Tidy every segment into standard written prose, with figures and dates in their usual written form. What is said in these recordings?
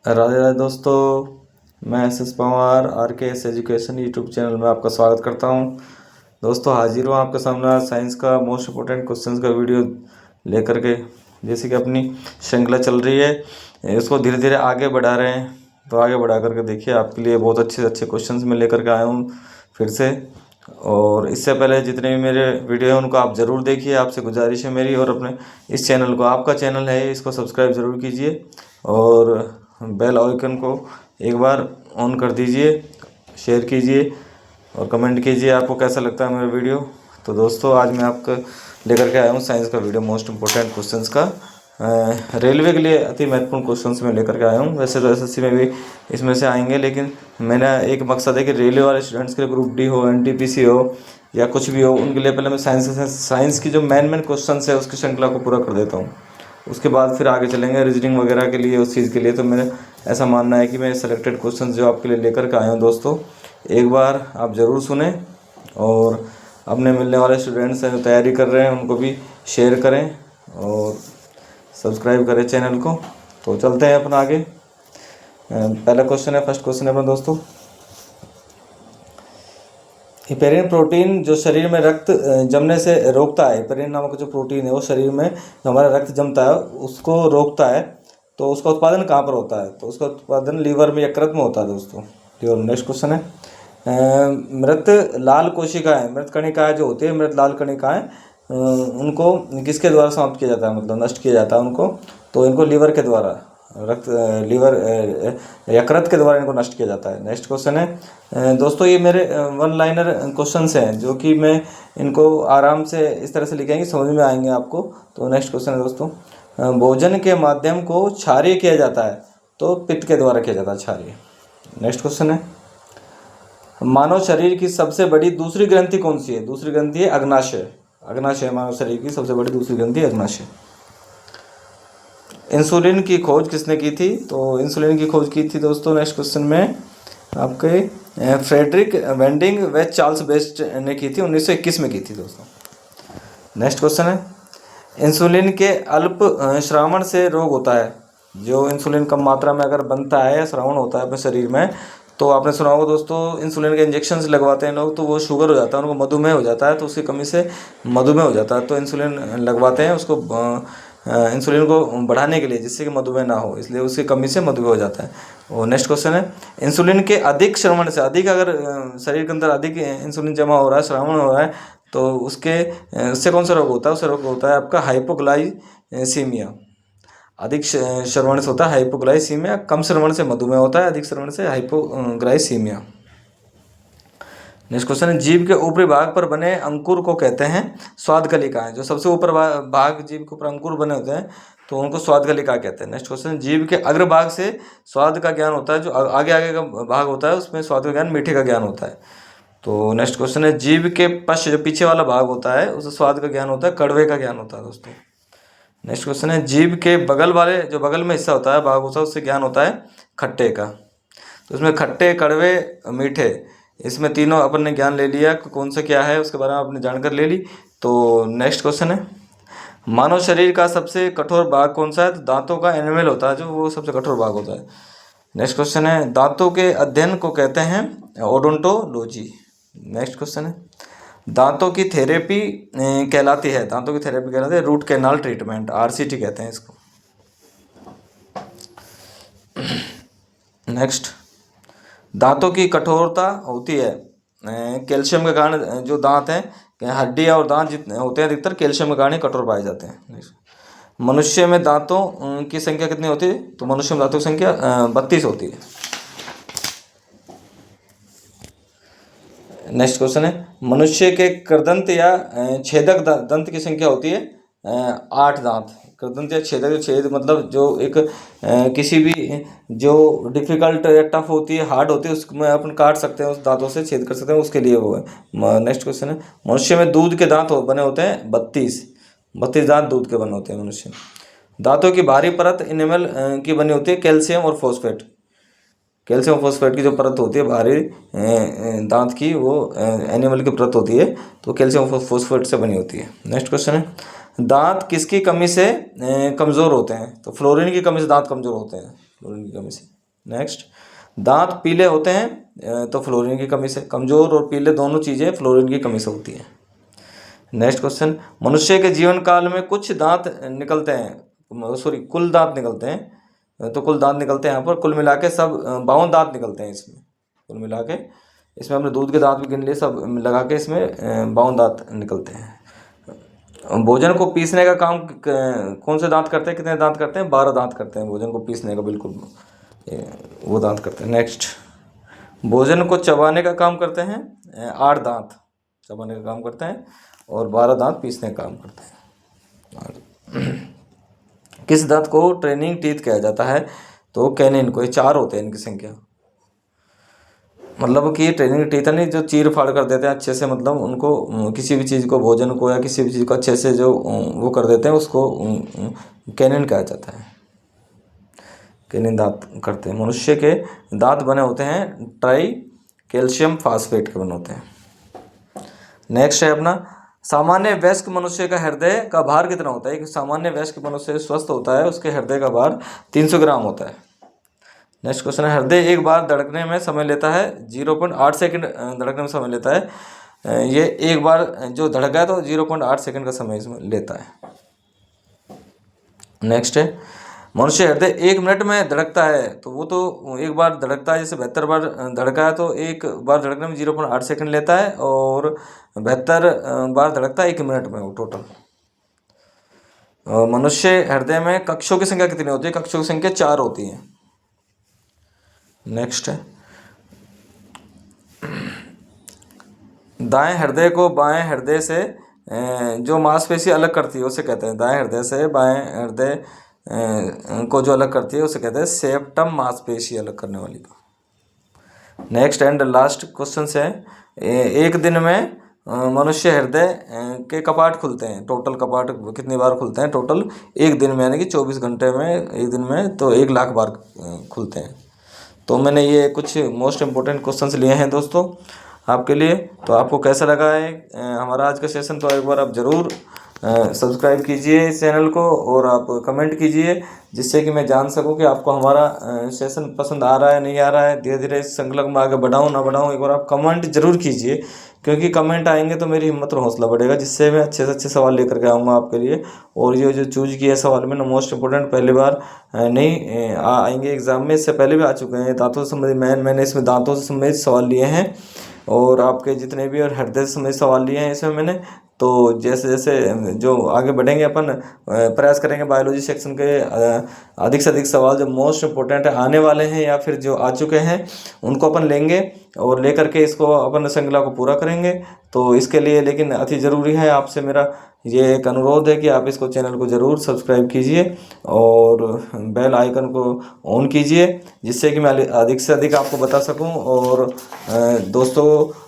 राधे राधे दोस्तों, मैं S S Pawar are के एस एजुकेशन यूट्यूब चैनल में आपका स्वागत करता हूं। दोस्तों हाजिर हूँ आपके सामने आज साइंस का मोस्ट इम्पोर्टेंट क्वेश्चंस का वीडियो लेकर के। जैसे कि अपनी श्रृंखला चल रही है, इसको धीरे धीरे आगे बढ़ा रहे हैं, तो आगे बढ़ा करके देखिए आपके लिए बहुत अच्छे अच्छे क्वेश्चंस मैं लेकर के आया हूँ फिर से। और इससे पहले जितने भी मेरे वीडियो हैं उनको आप ज़रूर देखिए, आपसे गुजारिश है मेरी। और अपने इस चैनल को, आपका चैनल है, इसको सब्सक्राइब ज़रूर कीजिए और बेल आइकन को एक बार ऑन कर दीजिए, शेयर कीजिए और कमेंट कीजिए आपको कैसा लगता है मेरा वीडियो। तो दोस्तों आज मैं आपको लेकर के आया हूँ साइंस का वीडियो मोस्ट इम्पोर्टेंट क्वेश्चंस का। रेलवे के लिए अति महत्वपूर्ण क्वेश्चंस मैं लेकर के आया हूँ। वैसे तो एसएससी में भी इसमें से आएंगे, लेकिन मेरा एक मकसद है कि रेलवे वाले स्टूडेंट्स के लिए ग्रुप डी हो, एनटीपीसी हो या कुछ भी हो, उनके लिए पहले मैं साइंस की जो मेन क्वेश्चन है उसकी श्रृंखला को पूरा कर देता हूँ। उसके बाद फिर आगे चलेंगे रीजनिंग वगैरह के लिए, उस चीज़ के लिए। तो मेरा ऐसा मानना है कि मैं सेलेक्टेड क्वेश्चन जो आपके लिए लेकर के आया हूँ दोस्तों, एक बार आप ज़रूर सुने और अपने मिलने वाले स्टूडेंट्स हैं जो तैयारी कर रहे हैं उनको भी शेयर करें और सब्सक्राइब करें चैनल को। तो चलते हैं अपना आगे। पहला क्वेश्चन है, फर्स्ट क्वेश्चन है अपना दोस्तों, हिपेरिन प्रोटीन जो शरीर में रक्त जमने से रोकता है, हिपेरिन नामक जो प्रोटीन है वो शरीर में जो हमारा रक्त जमता है उसको रोकता है, तो उसका उत्पादन कहाँ पर होता है? तो उसका उत्पादन लीवर में, यकृत में होता है दोस्तों, लीवर में। नेक्स्ट क्वेश्चन है, मृत लाल कोशिकाएं, मृत कणिकाएं जो होती है, मृत लाल कणिकाएं, उनको किसके द्वारा समाप्त किया जाता है, मतलब नष्ट किया जाता है उनको? तो इनको लीवर के द्वारा, लीवर यकृत के द्वारा इनको नष्ट किया जाता है। नेक्स्ट क्वेश्चन है दोस्तों, ये मेरे वन लाइनर क्वेश्चंस हैं जो कि मैं इनको आराम से इस तरह से लिखेंगे, समझ में आएंगे आपको। तो नेक्स्ट क्वेश्चन है दोस्तों, भोजन के माध्यम को क्षारीय किया जाता है, तो पित्त के द्वारा किया जाता है क्षारीय। नेक्स्ट क्वेश्चन है, मानव शरीर की सबसे बड़ी दूसरी ग्रंथि कौन सी है? दूसरी ग्रंथि है अग्नाशय। अग्नाशय मानव शरीर की सबसे बड़ी दूसरी ग्रंथि अग्नाशय। इंसुलिन की खोज किसने की थी? तो इंसुलिन की खोज की थी दोस्तों, नेक्स्ट क्वेश्चन में आपके फ्रेडरिक वेंडिंग व चार्ल्स बेस्ट ने की थी, 1921 में की थी दोस्तों। नेक्स्ट क्वेश्चन है, इंसुलिन के अल्प श्रावण से रोग होता है। जो इंसुलिन कम मात्रा में अगर बनता है या श्रावण होता है अपने शरीर में, तो आपने सुना होगा दोस्तों, इंसुलिन के इंजेक्शन लगवाते हैं लोग, तो वो शुगर हो जाता है, उनको मधुमेह हो जाता है, तो उसकी कमी से मधुमेह हो जाता है, तो इंसुलिन लगवाते हैं उसको, इंसुलिन को बढ़ाने के लिए, जिससे कि मधुमेह ना हो, इसलिए उसकी कमी से मधुमेह हो जाता है। और नेक्स्ट क्वेश्चन है, इंसुलिन के अधिक श्रवण से, अधिक अगर शरीर के अंदर अधिक इंसुलिन जमा हो रहा है, श्रवण हो रहा है, तो उससे कौन सा रोग होता है? उससे रोग होता है आपका हाइपोग्लाइसीमिया। अधिक श्रवण से होता है हाइपोग्लाइसीमिया, कम श्रवण से मधुमेह होता है, अधिक श्रवण से हाइपोग्लाइसीमिया। नेक्स्ट क्वेश्चन है, जीभ के ऊपरी भाग पर बने अंकुर को कहते हैं स्वाद कलिकाएं। जो सबसे ऊपर भाग जीभ के ऊपर अंकुर बने होते हैं तो उनको स्वाद कलिका कहते हैं। नेक्स्ट क्वेश्चन, जीभ के अग्रभाग से स्वाद का ज्ञान होता है, जो आगे आगे का भाग होता है उसमें स्वाद का ज्ञान, मीठे का ज्ञान होता है। तो नेक्स्ट क्वेश्चन है, जीभ के पश्च जो पीछे वाला भाग होता है उसे स्वाद का ज्ञान होता है, कड़वे का ज्ञान होता है दोस्तों। नेक्स्ट क्वेश्चन है, जीभ के बगल वाले जो बगल में हिस्सा होता है, भाग होता है, उससे ज्ञान होता है खट्टे का। तो इसमें खट्टे, कड़वे, मीठे, इसमें तीनों अपन ने ज्ञान ले लिया, कौन सा क्या है उसके बारे में आपने जानकारी ले ली। तो नेक्स्ट क्वेश्चन है, मानव शरीर का सबसे कठोर भाग कौन सा है? तो दांतों का एनिमल होता है जो, वो सबसे कठोर भाग होता है। नेक्स्ट क्वेश्चन है, दांतों के अध्ययन को कहते हैं ओडोंटोलॉजी। नेक्स्ट क्वेश्चन है, दांतों की थेरेपी कहलाती है, दांतों की थेरेपी कहलाती है रूट कैनाल ट्रीटमेंट, आरसीटी कहते हैं इसको। नेक्स्ट, दांतों की कठोरता होती है कैल्शियम के कारण, जो दांत हैं, हड्डियां और दांत जितने होते हैं अधिकतर कैल्शियम के कारण ही कठोर पाए जाते हैं। मनुष्य में दांतों की संख्या कितनी होती है? तो मनुष्य में दांतों की संख्या 32 होती है। नेक्स्ट क्वेश्चन है, मनुष्य के करदंत या छेदक दंत की संख्या होती है 8 दांत। करदंत या छेदक, छेद मतलब जो एक किसी भी जो डिफिकल्ट या टफ होती है, हार्ड होती है, उसमें अपन काट सकते हैं, उस दांतों से छेद कर सकते हैं, उसके लिए वो है। नेक्स्ट क्वेश्चन है, मनुष्य में दूध के दांत बने होते हैं 32 दांत दूध के बने होते हैं मनुष्य। दांतों की बाहरी परत इनेमल की बनी होती है कैल्शियम और फॉस्फेट। कैल्शियम फॉस्फेट की जो परत होती है बाहरी दांत की, वो एनिमल की परत होती है, तो कैल्शियम फॉस्फेट से बनी होती है। नेक्स्ट क्वेश्चन है, दांत किसकी कमी से कमज़ोर होते हैं? तो फ्लोरीन की कमी से दांत कमज़ोर होते हैं, फ्लोरीन की कमी से। नेक्स्ट, दांत पीले होते हैं तो फ्लोरीन की कमी से, कमज़ोर और पीले दोनों चीज़ें फ्लोरीन की कमी से होती हैं। नेक्स्ट क्वेश्चन, मनुष्य के जीवन काल में कुछ दांत निकलते हैं, सॉरी कुल दांत निकलते हैं, तो कुल दांत निकलते हैं यहाँ पर, कुल मिला के सब 52 दांत निकलते हैं इसमें, कुल मिला के इसमें हमने दूध के दांत भी गिन लिए, सब लगा के इसमें 52 दांत निकलते हैं। भोजन को पीसने का काम कौन से दांत करते हैं, कितने दांत करते हैं, 12 दांत करते हैं भोजन को पीसने का, बिल्कुल वो दांत करते हैं। नेक्स्ट, भोजन को चबाने का काम करते हैं 8 दांत चबाने का काम करते हैं और 12 दांत पीसने का काम करते हैं। किस दांत को ट्रेनिंग टीथ कहा जाता है, तो कैनिन को, ये 4 होते हैं इनकी संख्या, मतलब कि ट्रेनिंग टीथ नहीं जो चीर फाड़ कर देते हैं अच्छे से, मतलब उनको किसी भी चीज़ को, भोजन को या किसी भी चीज़ को अच्छे से जो वो कर देते हैं उसको कैनिन कहा जाता है, कैनिन दांत करते हैं। मनुष्य के दांत बने होते हैं ट्राई कैल्शियम फास्फेट के बने होते हैं। नेक्स्ट है अपना, सामान्य वयस्क मनुष्य का हृदय का भार कितना होता है, कि सामान्य वयस्क मनुष्य स्वस्थ होता है उसके हृदय का भार 300 ग्राम होता है। नेक्स्ट क्वेश्चन है, हृदय एक बार धड़कने में समय लेता है 0.8 सेकंड धड़कने में समय लेता है, ये एक बार जो धड़का है तो 0.8 सेकंड का समय इसमें लेता है। नेक्स्ट है, मनुष्य हृदय 1 मिनट में धड़कता है, तो वो तो एक बार धड़कता है, जैसे 72 बार धड़का है तो एक बार धड़कने में 0.8 सेकंड लेता है, और 72 बार धड़कता है 1 मिनट में वो टोटल। मनुष्य हृदय में कक्षों की संख्या कितनी होती है, कक्षों की संख्या 4 होती है। नेक्स्ट है, दाएं हृदय को बाएं हृदय से जो मांसपेशी अलग करती है उसे कहते हैं, दाएं हृदय से बाएं हृदय को जो अलग करती है उसे कहते हैं सेप्टम मांसपेशी अलग करने वाली को। नेक्स्ट एंड लास्ट क्वेश्चन है, एक दिन में मनुष्य हृदय के कपाट खुलते हैं, टोटल कपाट कितनी बार खुलते हैं, टोटल एक दिन में, यानी कि 24 घंटे में, एक दिन में तो 1 लाख बार खुलते हैं। तो मैंने ये कुछ मोस्ट इम्पोर्टेंट क्वेश्चंस लिए हैं दोस्तों आपके लिए। तो आपको कैसा लगा है हमारा आज का सेशन, तो एक बार आप ज़रूर सब्सक्राइब कीजिए इस चैनल को और आप कमेंट कीजिए, जिससे कि मैं जान सकूं कि आपको हमारा सेशन पसंद आ रहा है नहीं आ रहा है, धीरे धीरे इस श्रृंखला में आगे बढ़ाऊं ना बढ़ाऊं, एक बार आप कमेंट जरूर कीजिए, क्योंकि कमेंट आएंगे तो मेरी हिम्मत और हौसला बढ़ेगा, जिससे मैं अच्छे से अच्छे सवाल लेकर के आऊँगा आपके लिए। और ये जो चूज किया सवाल में ना मोस्ट इंपॉर्टेंट, पहली बार नहीं आएंगे एग्जाम में, इससे पहले भी आ चुके हैं, दांतों से संबंधित मैंने इसमें दांतों से संबंधित सवाल लिए हैं, और आपके जितने भी और हृदय से संबंधित सवाल लिए हैं इसमें मैंने। तो जैसे जैसे जो आगे बढ़ेंगे अपन प्रयास करेंगे बायोलॉजी सेक्शन के अधिक से अधिक सवाल जो मोस्ट इम्पोर्टेंट आने वाले हैं या फिर जो आ चुके हैं उनको अपन लेंगे और लेकर के इसको अपन श्रृंखला को पूरा करेंगे। तो इसके लिए लेकिन अति ज़रूरी है, आपसे मेरा ये एक अनुरोध है कि आप इसको चैनल को ज़रूर सब्सक्राइब कीजिए और बेल आइकन को ऑन कीजिए, जिससे कि मैं अधिक से अधिक आपको बता सकूं। और दोस्तों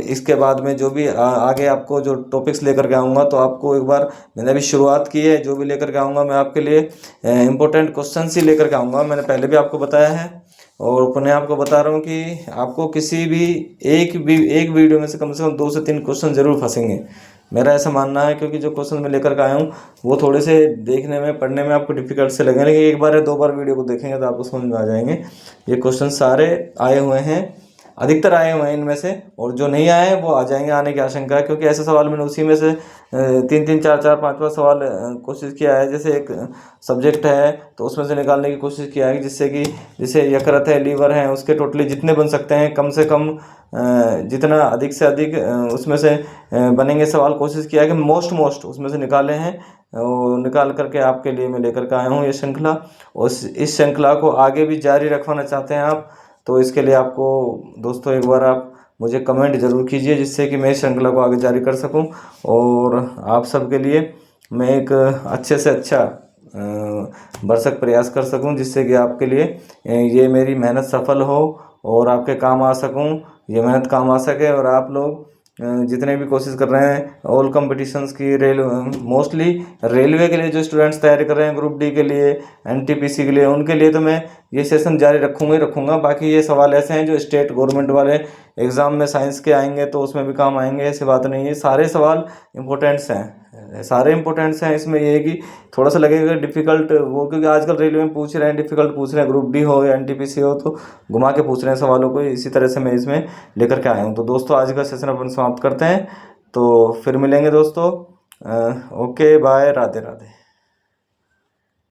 इसके बाद में जो भी आगे आपको जो टॉपिक्स लेकर के आऊँगा, तो आपको एक बार मैंने अभी शुरुआत की है, जो भी लेकर के आऊँगा मैं आपके लिए इम्पोर्टेंट क्वेश्चन ही लेकर के आऊँगा, मैंने पहले भी आपको बताया है और पुनः आपको बता रहा हूँ कि आपको किसी भी एक वीडियो में से कम 2 से 3 क्वेश्चन ज़रूर फंसेंगे, मेरा ऐसा मानना है, क्योंकि जो क्वेश्चन मैं लेकर के आया हूँ वो थोड़े से देखने में पढ़ने में आपको डिफिकल्ट से लगेंगे, लेकिन एक बार या 2 बार वीडियो को देखेंगे तो आपको समझ में आ जाएंगे। ये क्वेश्चन सारे आए हुए हैं, अधिकतर आए हुए हैं इनमें से, और जो नहीं आए हैं वो आ जाएंगे, आने की आशंका है, क्योंकि ऐसे सवाल मैंने उसी में से 3-3, 4-4, 5-5 सवाल कोशिश किया है। जैसे एक सब्जेक्ट है तो उसमें से निकालने की कोशिश किया है, जिससे कि जैसे यकृत है, लीवर है, उसके टोटली जितने बन सकते हैं कम से कम जितना अधिक से अधिक उसमें से बनेंगे सवाल, कोशिश किया है कि मोस्ट उसमें से निकाले हैं, और निकाल करके आपके लिए मैं लेकर के आया हूँ ये श्रृंखला। और इस श्रृंखला को आगे भी जारी रखवाना चाहते हैं आप, तो इसके लिए आपको दोस्तों एक बार आप मुझे कमेंट ज़रूर कीजिए, जिससे कि मैं इस श्रृंखला को आगे जारी कर सकूं और आप सबके लिए मैं एक अच्छे से अच्छा भरसक प्रयास कर सकूं, जिससे कि आपके लिए ये मेरी मेहनत सफल हो और आपके काम आ सकूं, ये मेहनत काम आ सके। और आप लोग जितने भी कोशिश कर रहे हैं ऑल कॉम्पिटिशन्स की, मोस्टली रेलवे के लिए जो स्टूडेंट्स तैयारी कर रहे हैं, ग्रुप डी के लिए, एनटीपीसी के लिए, उनके लिए तो मैं ये सेशन जारी रखूँगा। बाकी ये सवाल ऐसे हैं जो स्टेट गवर्नमेंट वाले एग्ज़ाम में साइंस के आएंगे तो उसमें भी काम आएंगे, ऐसी बात नहीं है, सारे सवाल इम्पोर्टेंट्स हैं। सारे इंपॉर्टेंट्स हैं। इसमें ये है कि थोड़ा सा लगेगा डिफिकल्ट वो, क्योंकि आजकल रेलवे में पूछ रहे हैं, डिफिकल्ट पूछ रहे हैं, ग्रुप डी हो या एनटीपीसी हो तो घुमा के पूछ रहे हैं सवालों को। इसी तरह से मैं इसमें लेकर के आया हूँ। तो दोस्तों आज का सेशन अपन समाप्त करते हैं, तो फिर मिलेंगे दोस्तों। Okay bye, Radhe Radhe.